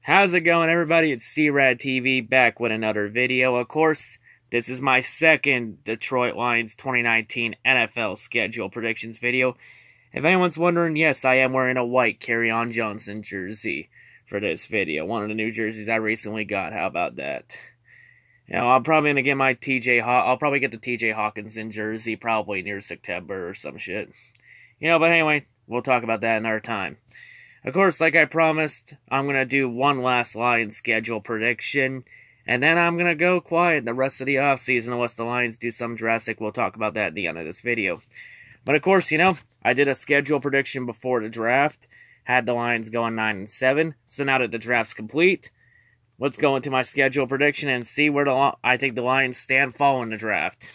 How's it going, everybody? It's C-RadTV back with another video. Of course, this is my second Detroit Lions 2019 NFL schedule predictions video. If anyone's wondering, yes, I am wearing a white Kerryon Johnson jersey for this video. One of the new jerseys I recently got. How about that? You know, I'm probably gonna get my I'll probably get the TJ Hawkinson jersey probably near September or some shit. You know, but anyway, we'll talk about that another time. Of course, like I promised, I'm going to do one last Lions schedule prediction, and then I'm going to go quiet the rest of the offseason unless the Lions do something drastic. We'll talk about that at the end of this video. But of course, you know, I did a schedule prediction before the draft, had the Lions going 9-7, so now that the draft's complete, let's go into my schedule prediction and see where I think the Lions stand following the draft.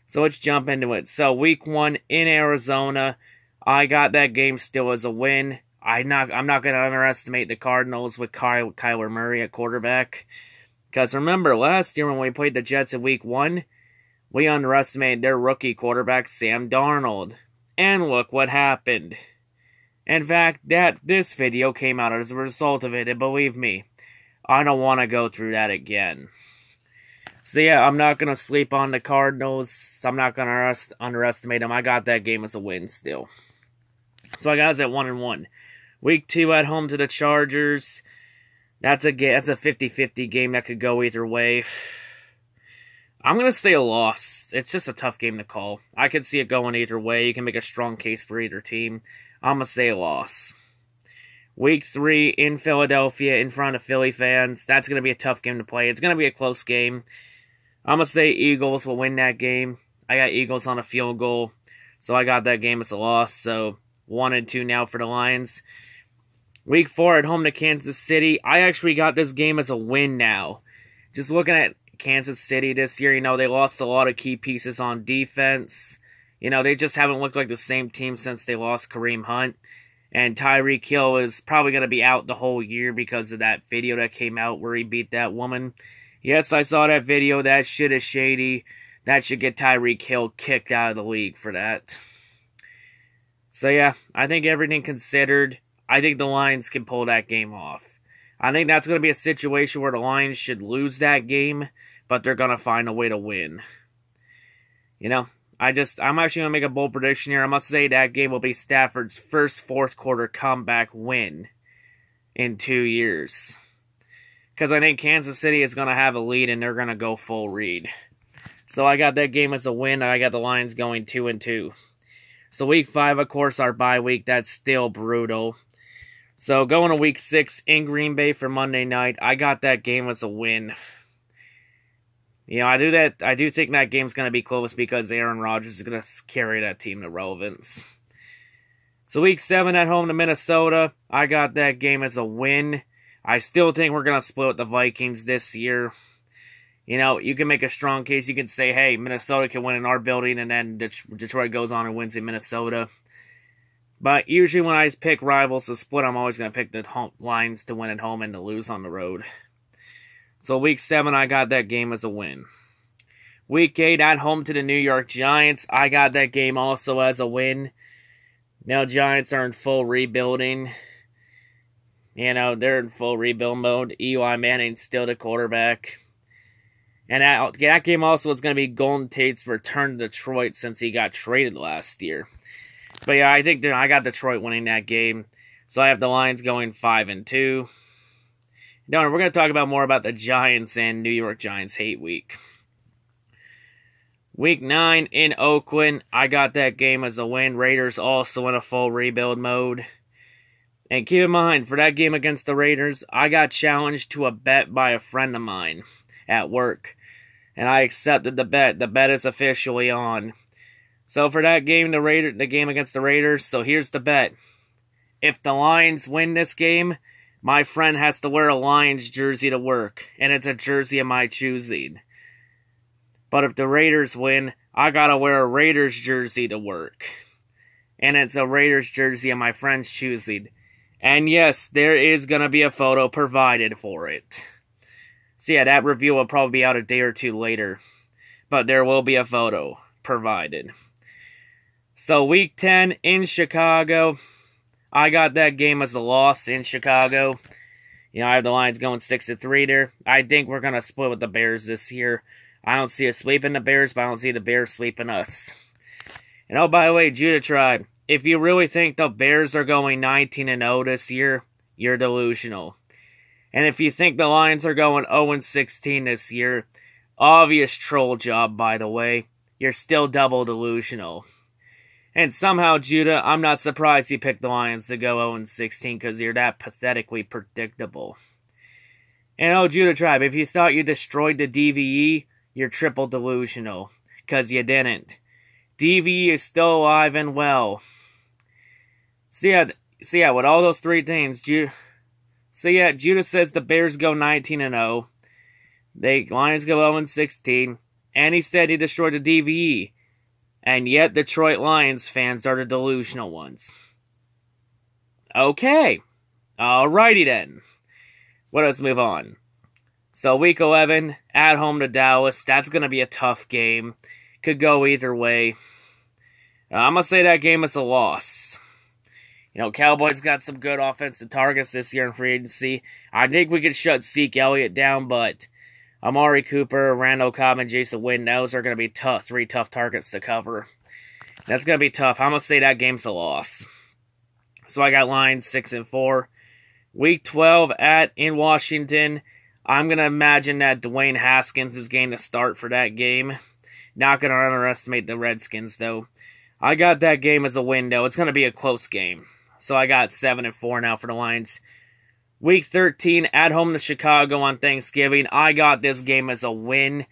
So let's jump into it. So week 1 in Arizona, I got that game still as a win. I'm not going to underestimate the Cardinals with Kyler Murray at quarterback. Because remember, last year when we played the Jets in week 1, we underestimated their rookie quarterback, Sam Darnold. And look what happened. In fact, this video came out as a result of it, and believe me, I don't want to go through that again. So yeah, I'm not going to sleep on the Cardinals. I'm not going to underestimate them. I got that game as a win still. So I got us at 1-1. Week 2 at home to the Chargers. That's a 50-50 game that could go either way. I'm going to say a loss. It's just a tough game to call. I could see it going either way. You can make a strong case for either team. I'm going to say a loss. Week 3 in Philadelphia in front of Philly fans. That's going to be a tough game to play. It's going to be a close game. I'm going to say Eagles will win that game. I got Eagles on a field goal. So I got that game as a loss. So 1-2 now for the Lions. Week 4 at home to Kansas City. I actually got this game as a win now. Just looking at Kansas City this year, you know, they lost a lot of key pieces on defense. You know, they just haven't looked like the same team since they lost Kareem Hunt. And Tyreek Hill is probably going to be out the whole year because of that video that came out where he beat that woman. Yes, I saw that video. That shit is shady. That should get Tyreek Hill kicked out of the league for that. So yeah, I think everything considered, I think the Lions can pull that game off. I think that's going to be a situation where the Lions should lose that game, but they're going to find a way to win. You know, I'm actually going to make a bold prediction here. I must say that game will be Stafford's first fourth quarter comeback win in 2 years. Because I think Kansas City is going to have a lead and they're going to go full read. So I got that game as a win. I got the Lions going 2-2. So week 5, of course, our bye week. That's still brutal. So going to week 6 in Green Bay for Monday night. I got that game as a win. You know, I do think that game's going to be close because Aaron Rodgers is going to carry that team to relevance. So week 7 at home to Minnesota. I got that game as a win. I still think we're going to split with the Vikings this year. You know, you can make a strong case. You can say, hey, Minnesota can win in our building, and then Detroit goes on and wins in Minnesota. But usually when I pick rivals to split, I'm always going to pick the Lions to win at home and to lose on the road. So week 7, I got that game as a win. Week 8 at home to the New York Giants. I got that game also as a win. Now Giants are in full rebuilding. You know, they're in full rebuild mode. Eli Manning's still the quarterback. And that game also is going to be Golden Tate's return to Detroit since he got traded last year. But yeah, I think I got Detroit winning that game. So I have the Lions going 5-2. Now we're going to talk about more about the Giants and New York Giants hate week. Week 9 in Oakland. I got that game as a win. Raiders also in a full rebuild mode. And keep in mind, for that game against the Raiders, I got challenged to a bet by a friend of mine at work. And I accepted the bet. The bet is officially on. So for that game, the game against the Raiders, so here's the bet. If the Lions win this game, my friend has to wear a Lions jersey to work. And it's a jersey of my choosing. But if the Raiders win, I gotta wear a Raiders jersey to work. And it's a Raiders jersey of my friend's choosing. And yes, there is gonna be a photo provided for it. So yeah, that review will probably be out a day or two later. But there will be a photo provided. So week 10 in Chicago. I got that game as a loss in Chicago. I have the Lions going 6-3 there. I think we're going to split with the Bears this year. I don't see us sweeping the Bears, but I don't see the Bears sweeping us. And oh, by the way, Judah Tribe, if you really think the Bears are going 19-0 this year, you're delusional. And if you think the Lions are going 0-16 this year, obvious troll job, by the way, you're still double delusional. And somehow, Judah, I'm not surprised you picked the Lions to go 0-16 because you're that pathetically predictable. And oh, Judah Tribe, if you thought you destroyed the DVE, you're triple delusional, because you didn't. DVE is still alive and well. So yeah, with all those three things, Judah says the Bears go 19-0. The Lions go 0-16. And he said he destroyed the DVE. And yet Detroit Lions fans are the delusional ones. Okay. Alrighty then. Let us move on. So week 11, at home to Dallas. That's going to be a tough game. Could go either way. I'm going to say that game is a loss. Cowboys got some good offensive targets this year in free agency. I think we could shut Zeke Elliott down, but Amari Cooper, Randall Cobb, and Jason Witten, those are going to be tough. 3 tough targets to cover. That's going to be tough. I'm going to say that game's a loss. So I got Lions 6-4. Week 12 in Washington. I'm going to imagine that Dwayne Haskins is getting the start for that game. Not going to underestimate the Redskins, though. I got that game as a win, though. It's going to be a close game. So I got 7-4 now for the Lions. Week 13, at home to Chicago on Thanksgiving. I got this game as a win.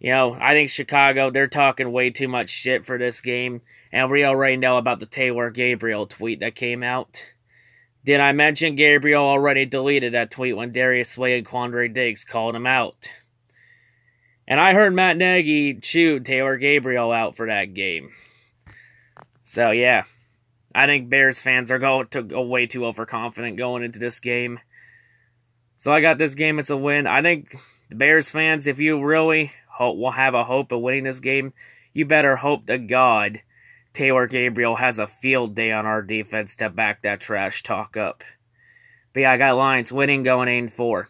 I think Chicago, they're talking way too much shit for this game. And we already know about the Taylor Gabriel tweet that came out. Did I mention Gabriel already deleted that tweet when Darius Slay and Quandre Diggs called him out? And I heard Matt Nagy chewed Taylor Gabriel out for that game. So, yeah. I think Bears fans are going to go way too overconfident going into this game. So I got this game as a win. I think the Bears fans, if you really will have a hope of winning this game, you better hope to God Taylor Gabriel has a field day on our defense to back that trash talk up. But yeah, I got Lions winning going 8-4.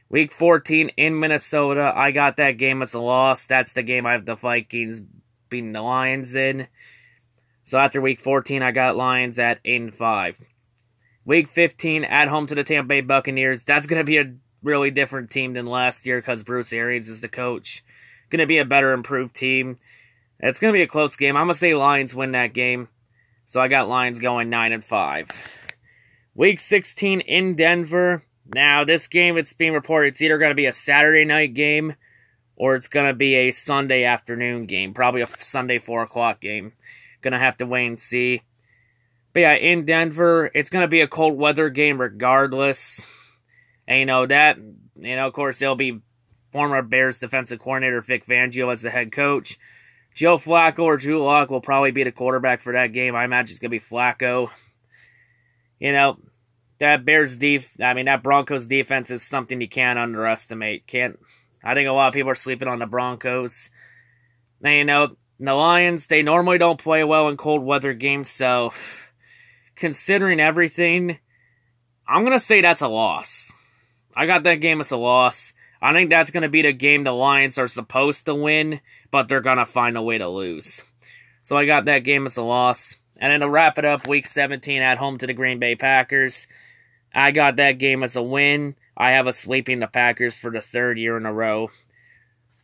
Week 14 in Minnesota, I got that game as a loss. That's the game I have the Vikings beating the Lions in. So after week 14, I got Lions at 8-5. Week 15, at home to the Tampa Bay Buccaneers. That's going to be a really different team than last year because Bruce Arians is the coach. Going to be a better, improved team. It's going to be a close game. I'm going to say Lions win that game. So I got Lions going 9-5. Week 16 in Denver. Now, this game, it's being reported, it's either going to be a Saturday night game or it's going to be a Sunday afternoon game. Probably a Sunday 4 o'clock game. Gonna have to wait and see. But yeah, in Denver, it's gonna be a cold weather game regardless. And of course, there'll be former Bears defensive coordinator Vic Fangio as the head coach. Joe Flacco or Drew Lock will probably be the quarterback for that game. I imagine it's gonna be Flacco. That Broncos defense is something you can't underestimate. I think a lot of people are sleeping on the Broncos. Now, the Lions, they normally don't play well in cold weather games, so considering everything, I'm going to say that's a loss. I got that game as a loss. I think that's going to be the game the Lions are supposed to win, but they're going to find a way to lose. So I got that game as a loss. And then to wrap it up, Week 17 at home to the Green Bay Packers. I got that game as a win. I have us sweeping the Packers for the 3rd year in a row.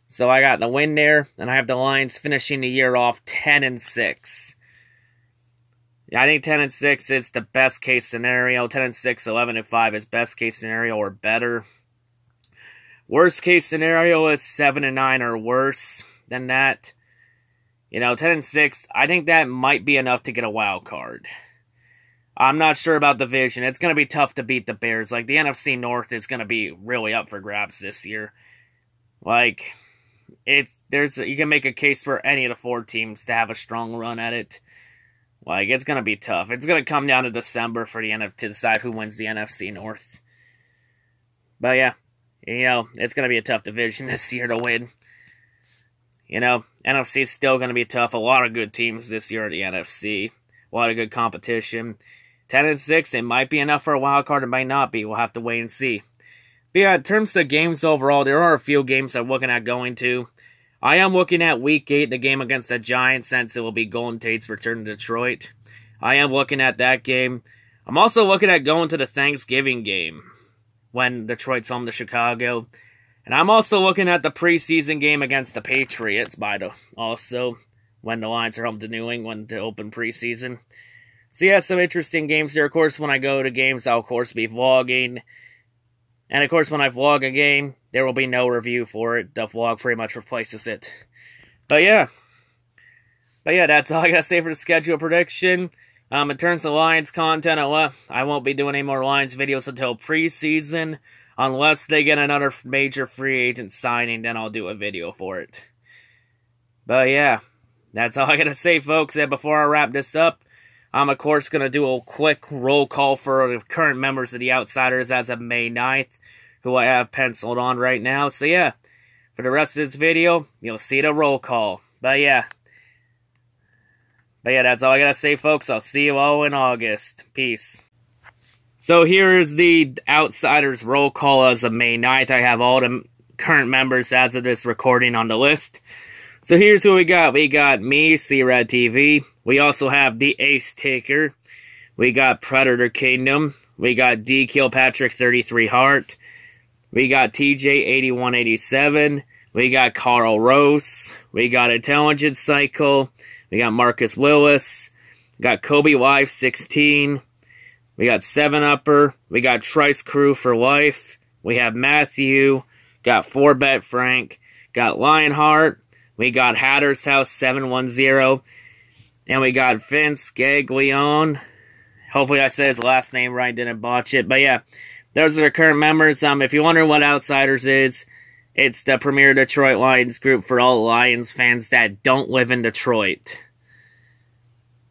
So I got the win there, and I have the Lions finishing the year off 10-6. Yeah, I think 10-6 is the best case scenario. 10-6, 11-5 is best case scenario or better. Worst case scenario is 7-9 or worse than that. 10-6, I think that might be enough to get a wild card. I'm not sure about the division. It's going to be tough to beat the Bears. The NFC North is going to be really up for grabs this year. You can make a case for any of the 4 teams to have a strong run at it. It's going to be tough. It's going to come down to December for to decide who wins the NFC North. But yeah, it's going to be a tough division this year to win. NFC is still going to be tough. A lot of good teams this year at the NFC. A lot of good competition. 10-6, it might be enough for a wild card, it might not be. We'll have to wait and see. But yeah, in terms of games overall, there are a few games I'm looking at going to. I am looking at Week 8, the game against the Giants, since it will be Golden Tate's return to Detroit. I am looking at that game. I'm also looking at going to the Thanksgiving game when Detroit's home to Chicago. And I'm also looking at the preseason game against the Patriots, also when the Lions are home to New England to open preseason. So yeah, some interesting games here. Of course, when I go to games, I'll of course be vlogging. And of course, when I vlog a game, there will be no review for it. The vlog pretty much replaces it. But yeah, that's all I gotta say for the schedule prediction. In terms of Lions content, I won't be doing any more Lions videos until preseason. Unless they get another major free agent signing, then I'll do a video for it. But yeah, that's all I gotta say, folks. And before I wrap this up, I'm of course gonna do a quick roll call for the current members of the Outsiders as of May 9th, who I have penciled on right now. So yeah, for the rest of this video, you'll see the roll call. But yeah, that's all I gotta say, folks. I'll see you all in August. Peace. So here is the Outsiders roll call as of May 9th. I have all the current members as of this recording on the list. So here's who we got. We got me, C-RadTV. We also have the Ace Taker. We got Predator Kingdom. We got D Kilpatrick 33 Hart. We got TJ 8187. We got Carl Rose. We got Intelligence Cycle. We got Marcus Willis. We got Kobe Wife 16. We got 7-Upper. We got Trice Crew for Life. We have Matthew. Got 4Bet Frank. Got Lionheart. We got Hatter's House 710. And we got Vince Gaglione. Hopefully I said his last name right, didn't botch it. But yeah, those are the current members. If you're wondering what Outsiders is, it's the premier Detroit Lions group for all Lions fans that don't live in Detroit.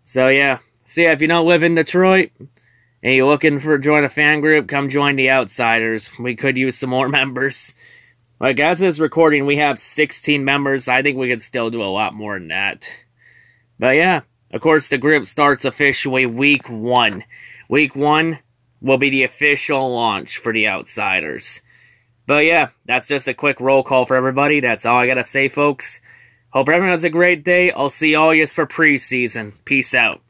So yeah, if you don't live in Detroit and you're looking for join a fan group, come join the Outsiders. We could use some more members. Like, as of this recording, we have 16 members. I think we could still do a lot more than that. But yeah, of course, the group starts officially Week 1. Week 1 will be the official launch for the Outsiders. But yeah, that's just a quick roll call for everybody. That's all I gotta say, folks. Hope everyone has a great day. I'll see all yous for preseason. Peace out.